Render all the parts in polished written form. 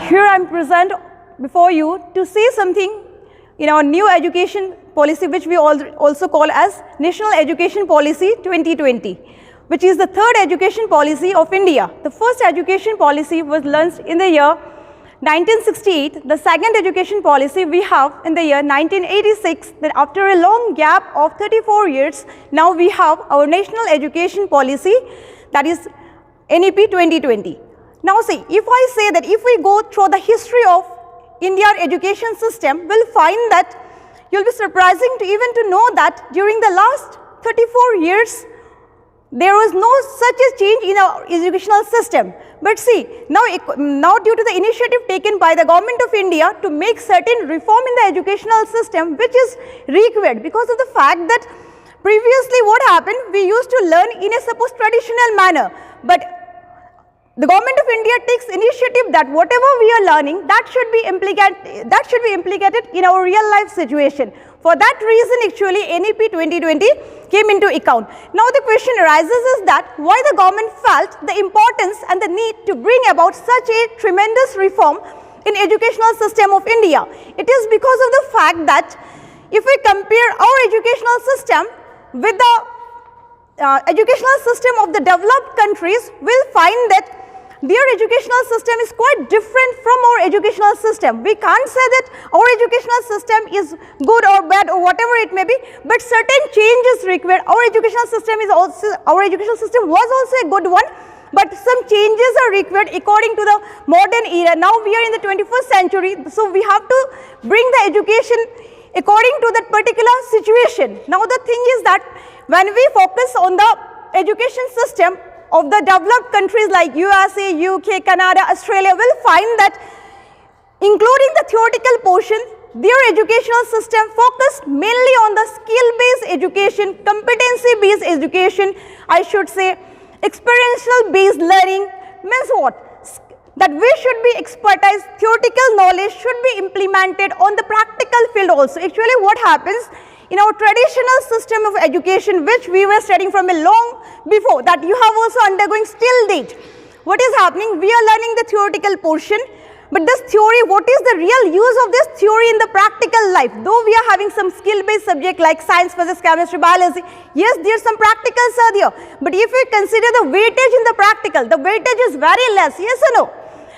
here I am present before you to say something in our new education policy, which we also call as National Education Policy 2020, which is the third education policy of India. The first education policy was launched in the year 1968. The second education policy we have in the year 1986. Then after a long gap of 34 years, now we have our National Education Policy, that is NEP 2020. Now see, if I say that if we go through the history of Indian education system, we'll find that you'll be surprising to even to know that during the last 34 years, there was no such a change in our educational system. But see, now due to the initiative taken by the Government of India to make certain reform in the educational system, which is required because of the fact that previously what happened, we used to learn in a supposed traditional manner, but the Government of India takes initiative that whatever we are learning, that should be implicated in our real life situation. For that reason, actually, NEP 2020 came into account. Now the question arises is that why the government felt the importance and the need to bring about such a tremendous reform in educational system of India. It is because of the fact that if we compare our educational system with the educational system of the developed countries, we'll find that their educational system is quite different from our educational system. We can't say that our educational system is good or bad or whatever it may be, but certain changes required. Our educational system was also a good one, but some changes are required according to the modern era. Now we are in the 21st century, so we have to bring the education according to that particular situation. Now the thing is that when we focus on the education system of the developed countries like USA, UK, Canada, Australia, will find that including the theoretical portion, their educational system focused mainly on the skill-based education, competency-based education, I should say, experiential-based learning. Means what? That we should be expertise, theoretical knowledge should be implemented on the practical field also. Actually, what happens in our traditional system of education, which we were studying from a long before, that you have also undergoing still date. What is happening? We are learning the theoretical portion, but this theory, what is the real use of this theory in the practical life? Though we are having some skill-based subject like science, physics, chemistry, biology, yes, there are some practicals are there. But if we consider the weightage in the practical, the weightage is very less, yes or no?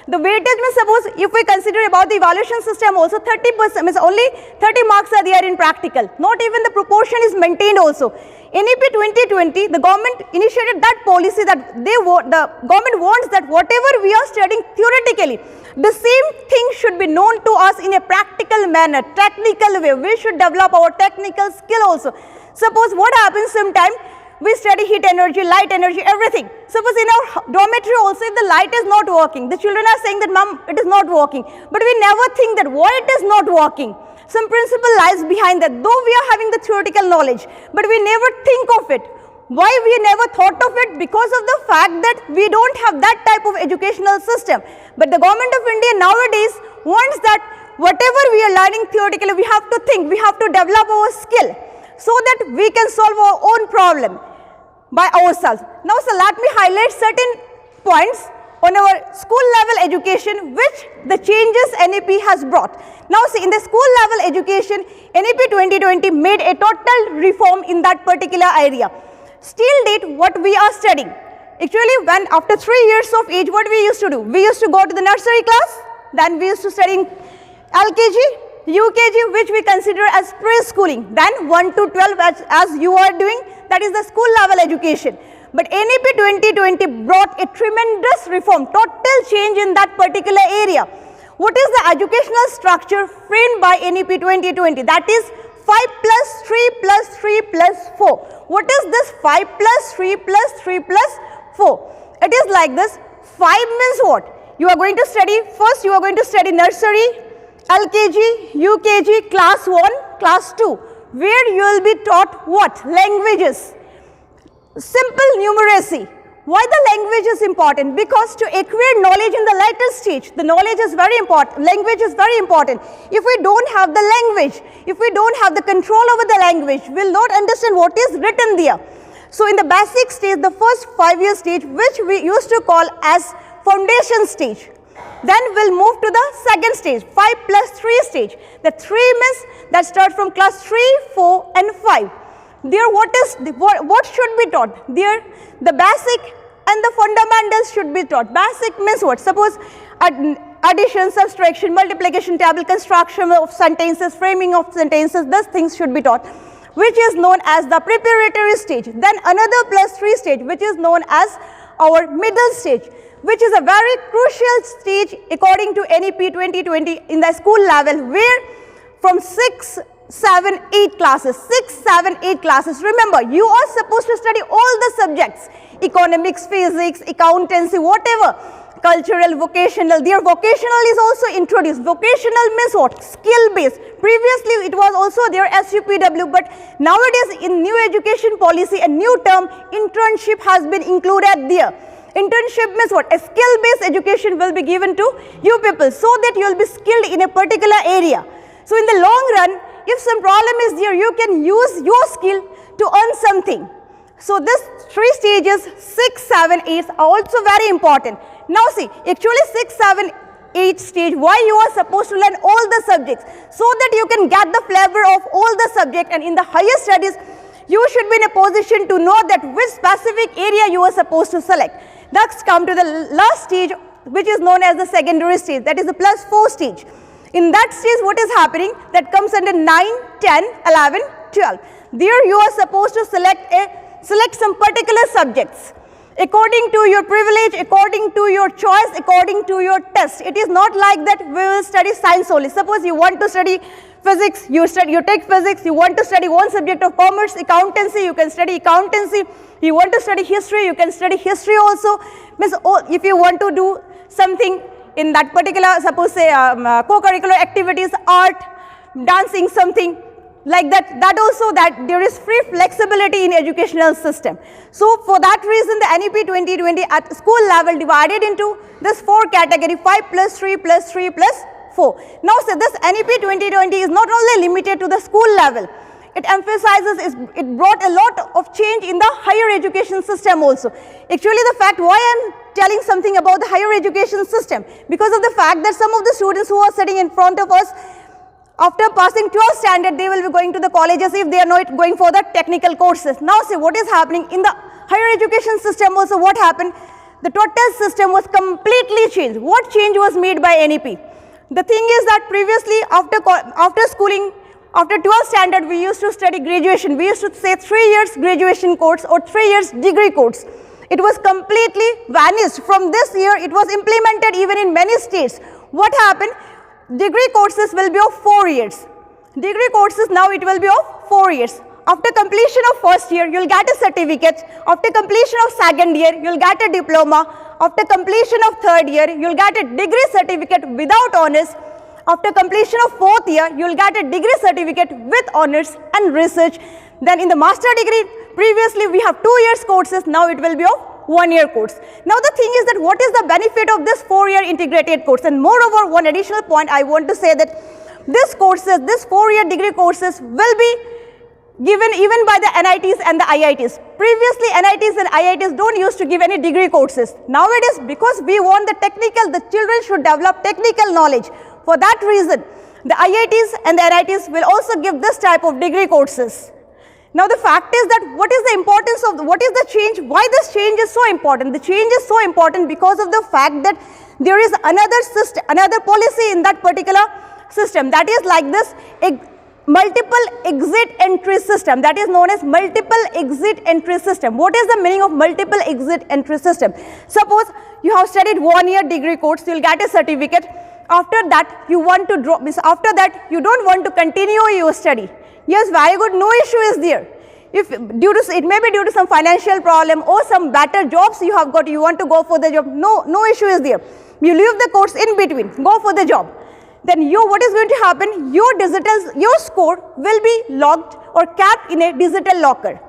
The weightage means, suppose if we consider about the evaluation system also, 30% means only 30 marks are there in practical. Not even the proportion is maintained also. NEP 2020, the government initiated that policy that the government wants that whatever we are studying theoretically, the same thing should be known to us in a practical manner, technical way. We should develop our technical skill also. Suppose what happens sometime, we study heat energy, light energy, everything. Suppose in our dormitory also, if the light is not working, the children are saying that, Mom, it is not working. But we never think that why it is not working. Some principle lies behind that, though we are having the theoretical knowledge, but we never think of it. Why we never thought of it? Because of the fact that we don't have that type of educational system. But the Government of India nowadays wants that whatever we are learning theoretically, we have to think, we have to develop our skill so that we can solve our own problem by ourselves. Now, so let me highlight certain points on our school level education which the changes NEP has brought. Now, see, in the school level education, NEP 2020 made a total reform in that particular area. Still date, what we are studying. Actually, when after 3 years of age, what we used to do? We used to go to the nursery class, then we used to study LKG, UKG, which we consider as preschooling, then 1 to 12 as you are doing, that is the school level education. But NEP 2020 brought a tremendous reform, total change in that particular area. What is the educational structure framed by NEP 2020? That is 5 plus 3 plus 3 plus 4. What is this 5 plus 3 plus 3 plus 4? It is like this. 5 means what? You are going to study, first you are going to study nursery, LKG, UKG, class 1, class 2, where you will be taught what? Languages, simple numeracy. Why the language is important? Because to acquire knowledge in the later stage, the knowledge is very important, language is very important. If we don't have the language, if we don't have the control over the language, we will not understand what is written there. So in the basic stage, the first 5-year stage, which we used to call as foundation stage, Then we'll move to the second stage, 5+3 stage. The 3 means that start from class 3, 4 and 5. There what should be taught? There the basic and the fundamentals should be taught. Basic means what? Suppose addition, subtraction, multiplication table, construction of sentences, framing of sentences, these things should be taught, which is known as the preparatory stage. Then another +3 stage, which is known as our middle stage, which is a very crucial stage according to NEP 2020 in the school level, where from 6, 7, 8 classes, 6, 7, 8 classes. Remember, you are supposed to study all the subjects, economics, physics, accountancy, whatever, cultural, vocational. Their vocational is also introduced. Vocational means what? Skill based. Previously it was also their SUPW, but nowadays in new education policy, a new term, internship, has been included there. Internship means what? A skill based education will be given to you people, so that you will be skilled in a particular area. So in the long run, if some problem is there, you can use your skill to earn something. So this 3 stages, 6, 7, 8 are also very important. Now see, actually 6, 7, 8 stage, why you are supposed to learn all the subjects, so that you can get the flavor of all the subject, and in the higher studies, you should be in a position to know that which specific area you are supposed to select. Next come to the last stage, which is known as the secondary stage, that is the +4 stage. In that stage, what is happening? That comes under 9, 10, 11, 12. There you are supposed to select some particular subjects according to your privilege, according to your choice, according to your test. It is not like that we will study science only. Suppose you want to study physics, you take physics. You want to study one subject of commerce, accountancy, you can study accountancy. You want to study history, you can study history also. Means if you want to do something in that particular, suppose say co-curricular activities, art, dancing, something like that, that also, that there is free flexibility in educational system. So for that reason, the NEP 2020 at school level divided into this 4 category, 5+3 +3 +4. Now so this NEP 2020 is not only limited to the school level, it emphasizes, it brought a lot of change in the higher education system also. Actually the fact why I am telling something about the higher education system, because of the fact that some of the students who are sitting in front of us, after passing 12th standard, they will be going to the colleges if they are not going for the technical courses. Now see what is happening in the higher education system also. What happened? The total system was completely changed. What change was made by NEP? The thing is that previously after schooling, after 12th standard, we used to study graduation. We used to say 3 years graduation course or 3 years degree course. It was completely vanished. From this year, it was implemented even in many states. What happened? Degree courses will be of 4 years. Degree courses now it will be of 4 years. After completion of first year, you will get a certificate. After completion of second year, you will get a diploma. After completion of third year, you will get a degree certificate without honors. After completion of fourth year, you will get a degree certificate with honors and research. Then in the master degree, previously we have 2 years courses, now it will be of 1 year course. Now the thing is that what is the benefit of this 4-year integrated course? And moreover, one additional point I want to say that this 4-year degree courses will be given even by the NITs and the IITs. Previously, NITs and IITs don't used to give any degree courses. Nowadays, because we want the children should develop technical knowledge. For that reason, the IITs and the NITs will also give this type of degree courses. Now the fact is that what is the importance of, what is the change, why this change is so important? The change is so important because of the fact that there is another system, another policy in that particular system, that is like this multiple exit entry system, that is known as multiple exit entry system. What is the meaning of multiple exit entry system? Suppose you have studied 1 year degree course, you will get a certificate. After that you want to drop, after that you don't want to continue your study. Yes, very good, no issue is there. If it may be due to some financial problem or some better jobs you have got, you want to go for the job, no issue is there. You leave the course in between, go for the job. Then what is going to happen? Your score will be locked or kept in a digital locker,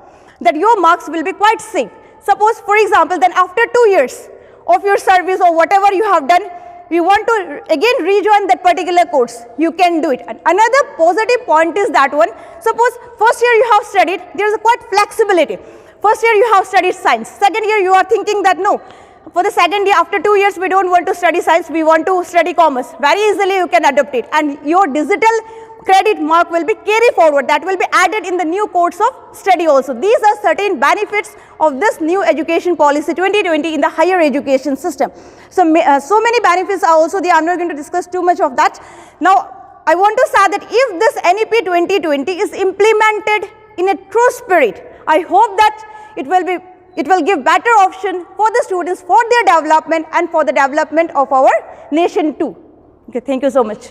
that your marks will be quite safe. Suppose for example, then after 2 years of your service or whatever you have done, you want to again rejoin that particular course, you can do it. And another positive point is that one, suppose first year you have studied, there is a quite flexibility. First year you have studied science, second year you are thinking that no, for the second year, after 2 years, we don't want to study science, we want to study commerce. Very easily you can adopt it, and your digital credit mark will be carry forward. That will be added in the new course of study also. These are certain benefits of this new education policy 2020 in the higher education system. So, so many benefits are also there. I am not going to discuss too much of that. Now, I want to say that if this NEP 2020 is implemented in a true spirit, I hope that it will give better option for the students, for their development and for the development of our nation too. Okay, thank you so much.